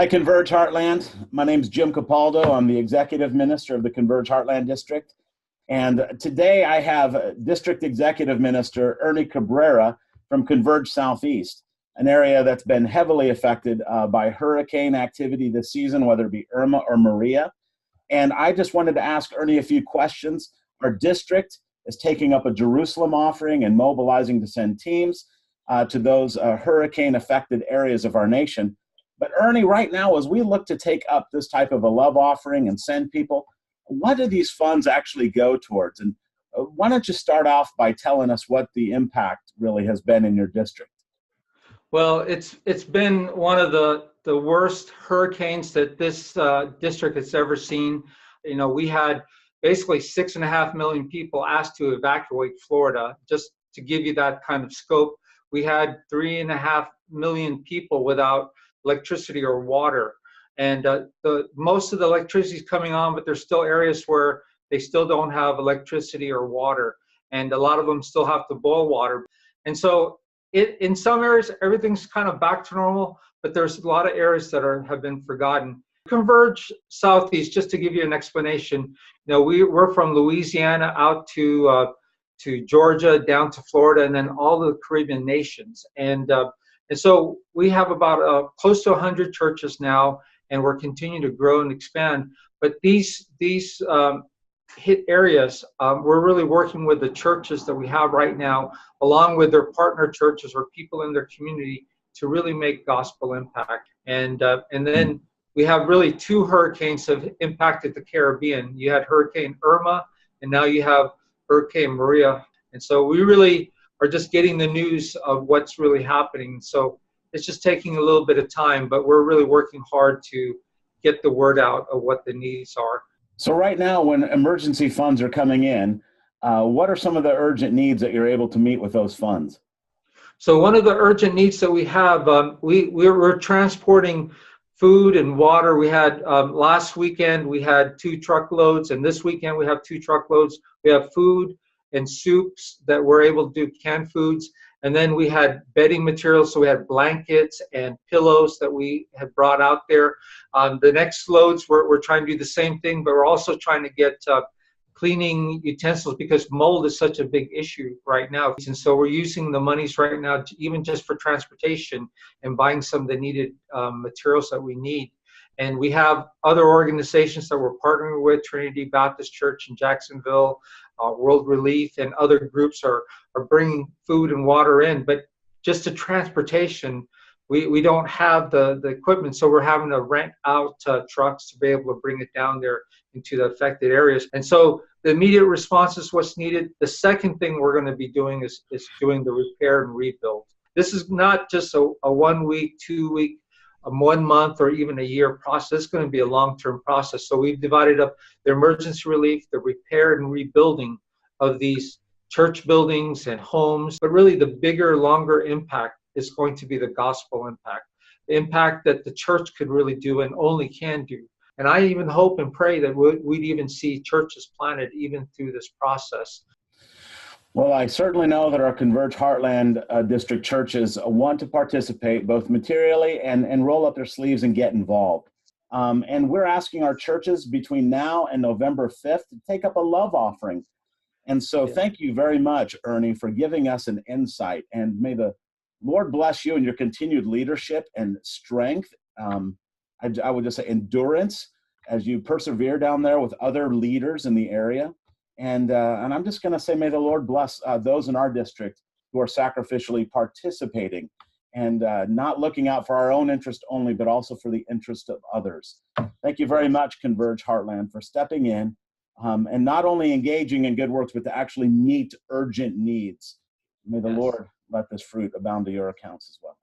Hi, Converge Heartland. My name is Jim Capaldo. I'm the Executive Minister of the Converge Heartland District. And today I have District Executive Minister Ernie Cabrera from Converge Southeast, an area that's been heavily affected by hurricane activity this season, whether it be Irma or Maria. And I just wanted to ask Ernie a few questions. Our district is taking up a Jerusalem offering and mobilizing to send teams to those hurricane-affected areas of our nation. But Ernie, right now, as we look to take up this type of a love offering and send people, what do these funds actually go towards? And why don't you start off by telling us what the impact really has been in your district? Well, it's been one of the worst hurricanes that this district has ever seen. You know, we had basically 6.5 million people asked to evacuate Florida. Just to give you that kind of scope, we had 3.5 million people without electricity or water. And most of the electricity is coming on, but there's still areas where they still don't have electricity or water. And a lot of them still have to boil water. And so in some areas, everything's kind of back to normal, but there's a lot of areas that have been forgotten. Converge Southeast, just to give you an explanation, you know, we're from Louisiana out to Georgia, down to Florida, and then all the Caribbean nations. And so we have about close to 100 churches now, and we're continuing to grow and expand. But these hit areas, we're really working with the churches that we have right now, along with their partner churches or people in their community, to really make gospel impact. And then we have really two hurricanes that have impacted the Caribbean. You had Hurricane Irma, and now you have Hurricane Maria. And so we really are just getting the news of what's really happening. So it's just taking a little bit of time, but we're really working hard to get the word out of what the needs are. So right now, when emergency funds are coming in, what are some of the urgent needs that you're able to meet with those funds? So one of the urgent needs that we have, we're transporting food and water. We had last weekend, we had 2 truckloads, and this weekend we have 2 truckloads. We have food and soups that we're able to do, canned foods. And then we had bedding materials, so we had blankets and pillows that we had brought out there. The next loads, we're trying to do the same thing, but we're also trying to get cleaning utensils because mold is such a big issue right now. And so we're using the monies right now even just for transportation and buying some of the needed materials that we need. And we have other organizations that we're partnering with, Trinity Baptist Church in Jacksonville, World Relief, and other groups are bringing food and water in. But just the transportation, we don't have the equipment, so we're having to rent out trucks to be able to bring it down there into the affected areas. And so the immediate response is what's needed. The second thing we're going to be doing is doing the repair and rebuild. This is not just a 1 week, 2 week, a 1 month, or even a year process. It's going to be a long-term process. So we've divided up the emergency relief, the repair and rebuilding of these church buildings and homes. But really the bigger, longer impact is going to be the gospel impact, the impact that the church could really do and only can do. And I even hope and pray that we'd even see churches planted even through this process. Well, I certainly know that our Converge Heartland district churches want to participate both materially and roll up their sleeves and get involved. And we're asking our churches between now and November 5th to take up a love offering. And so Thank you very much, Ernie, for giving us an insight. And may the Lord bless you in your continued leadership and strength. I would just say endurance as you persevere down there with other leaders in the area. And I'm just going to say, may the Lord bless those in our district who are sacrificially participating and not looking out for our own interest only, but also for the interest of others. Thank you very much, Converge Heartland, for stepping in and not only engaging in good works, but to actually meet urgent needs. May the Lord let this fruit abound to your accounts as well.